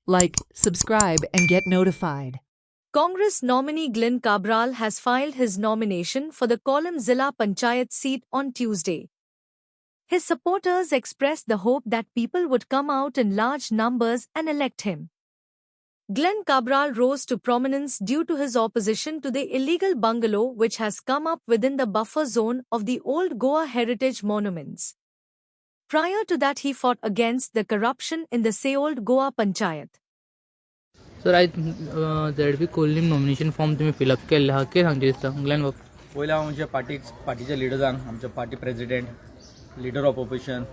like, subscribe, and get notified. Congress nominee Glenn Cabral has filed his nomination for the Kollam Zilla Panchayat seat on Tuesday. His supporters expressed the hope that people would come out in large numbers and elect him. Glenn Cabral rose to prominence due to his opposition to the illegal bungalow which has come up within the buffer zone of the old Goa heritage monuments. Prior to that, he fought against the corruption in the Seold Goa Panchayat. Sir आयज ZP Corlim nomination form तुम्ही fill up केल्ले आहा कितें सांगचे दिसता Glenn बाब? पयलीं हांव म्हणजे पार्टीच्या लिडरांक आमचे party president leader of opposition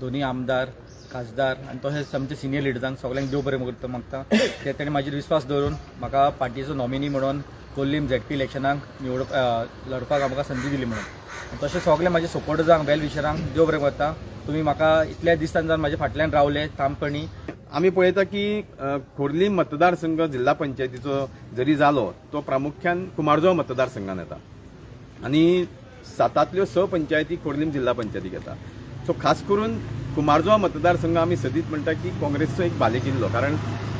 दोन्ही आमदार खासदार आनी तशेंच आमचे सिनियर लिडरांक सगळ्यांक देव बरें करता मागता ते तेणें म्हाजेर विस्वास दवरून म्हाका पार्टीचो नॉमिनी म्हणून कोल्लीम ZP इलेक्शनाक लडपाक म्हाका संदी दिली म्हणून तशें सगळे म्हाजे सपोर्टर्सांक वेल विशरांक देव बरें करता. तुम्ही म्हाका इतल्या दिसांन जावन म्हाज्या फाटल्यान रावले ठामपणी. आम्ही पळयता की खोर्लीम मतदारसंघ जिल्हा पंचायतीचो जरी जालो तो प्रामुख्यान कुमारजुवा मतदारसंघान येता आनी 7 पंचायती खोर्लीम जिल्हा पंचायतीक येता. सो खास करून कुमारजुवा मतदारसंघ आमी सदीत म्हणटा की काँग्रेसचो एक बालेकिल्लो, कारण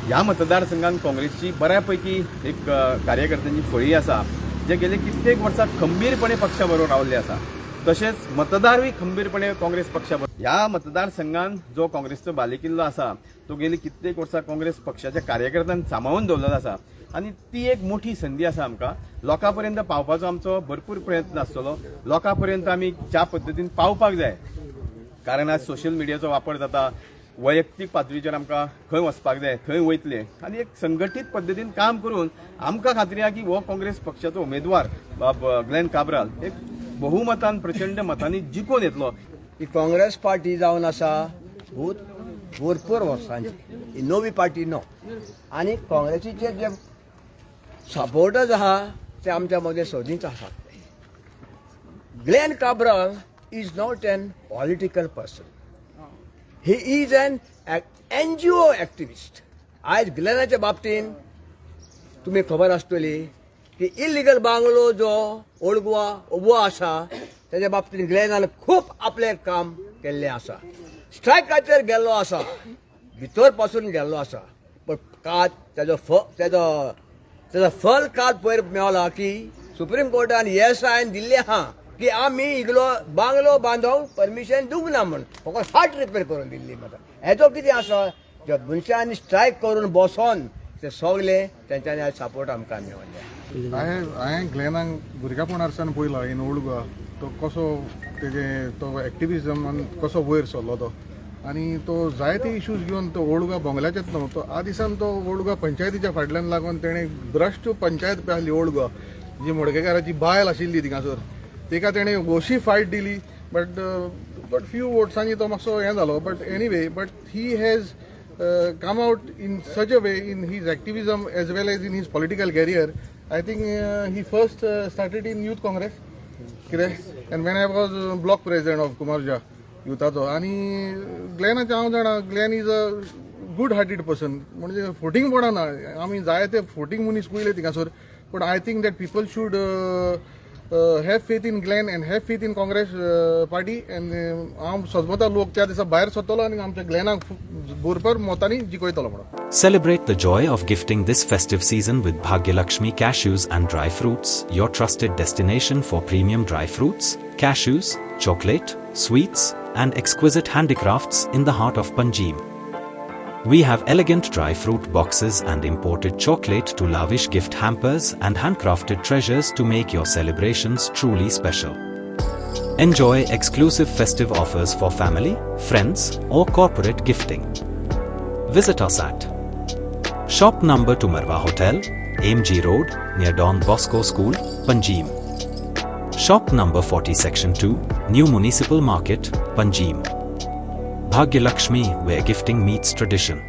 ह्या मतदारसंघान काँग्रेसची बऱ्यापैकी एक कार्यकर्त्यांची फळी आसा जे गेले कित्येक वर्सां खंबीरपणे पक्षा बरोबर रावल्ले आसा. तशेंच मतदारूय खंबीरपणे काँग्रेस पक्षा ह्या मतदारसंघान जो काँग्रेसचो बालेकिल्लो आसा तो गेली कित्येक वर्सां काँग्रेस पक्षाच्या कार्यकर्त्यांनी सांबाळून दवरलेलो आसा आनी ती एक मोठी संदी आसा आमकां. लोकां पर्यंत पावपाचो आमचो भरपूर प्रयत्न आसतलो. लोकां पर्यंत आमी ज्या पद्दतीन पावपाक जाय, कारण आज सोशल मिडियाचो वापर जाता, वैयक्तीक पातळीचेर आमकां खंय वचपाक जाय थंय वयतले आनी एक संघटीत पद्दतीन काम करून आमकां खात्री आहा की हो काँग्रेस पक्षाचो उमेदवार ग्लेन काब्राल एक बहुमतान प्रचंड मतांनी जिखून येतलो. ही काँग्रेस पार्टी जावन आसा भरपूर वर्सांची, ही नवी पार्टी न्हू आनी काँग्रेसीचे जे सपोर्टर्स आहा ते आमच्या मदें सदींच आसात. Glenn Cabral is not an political person, he is an NGO activist. आयज ग्लेनाच्या बाबतीन तुमी खबर आसतली की इलिगल बांगलो जो ओल्ड गोवा उबो आसा तेच्या बाबतीन ग्लेनान खूब आपलें काम केल्लें आसा. स्ट्रायकाचेर गेल्लो आसा, भितर पासून गेल्लो आसा, पण काल तेजो फल काल पयर मेळ्ळा की सुप्रीम कोर्टान येसायन दिल्लें आहा की आमी इगलो बांगलो बांदूंक परमिशन दिवंक ना म्हणून, फकत हार्ट रिपेर करून दिल्ली. हेजो कितें आसा, ज्या मनशांनी स्ट्रायक करून बसोन ते सगळे तेंच्यांनी आज सपोर्ट आमकां मेळ्ळें. हांवें ग्लेनाक भुरगेपणारसान पयलो इन ओल्ड गोवा, तो कसो तो एक्टिविजमान कसो वयर सरलो तो, आनी तो जायते इश्यूज घेवन तो ओल्ड गोवा बोंगल्याचेच न्हू, तो आ दिसान तो ओल्ड गोवा पंचायतीच्या फाटल्यान लागून तेणें भ्रश्ट पंचायत पळय आसली ओल्ड गोवा, जी मडकेकाराची बायल आशिल्ली थिंगासर, तेका तेणें अशी फायट दिली. बट फ्यू वोट्सांनी तो मातसो हें जालो. But anyway, but he has come out in such a way in his activism as well as in his political career. I think he first started in Youth Congress, and when I was block president of Kumarja Youthacho, आणि ग्लेनाचें हांव जाणा Glen is a good hearted person. म्हणजे फोटींग पडना, आमी जायते फोटींग मनीस पयले थिंगासर, but I think that people should have faith in Glenn and have faith in Congress party, and हांव सजमता लोक त्या दिसा भायर सरतलो आनी आमच्या ग्लेनाक भरपूर मतांनी जिखयतलो म्हणून. Celebrate the joy of gifting this festive season with Bhagyalakshmi Cashews and Dry Fruits, your trusted destination for premium dry fruits, cashews, chocolate, sweets, and exquisite handicrafts in the heart of Panjim. We have elegant dry fruit boxes and imported chocolate to lavish gift hampers and handcrafted treasures to make your celebrations truly special. Enjoy exclusive festive offers for family, friends, or corporate gifting. Visit us at Shop Number to Marwa Hotel, AMG Road, near Don Bosco School, Panjim. Shop Number 40 Section 2, New Municipal Market, Panjim. Bhagyalakshmi, where gifting meets tradition.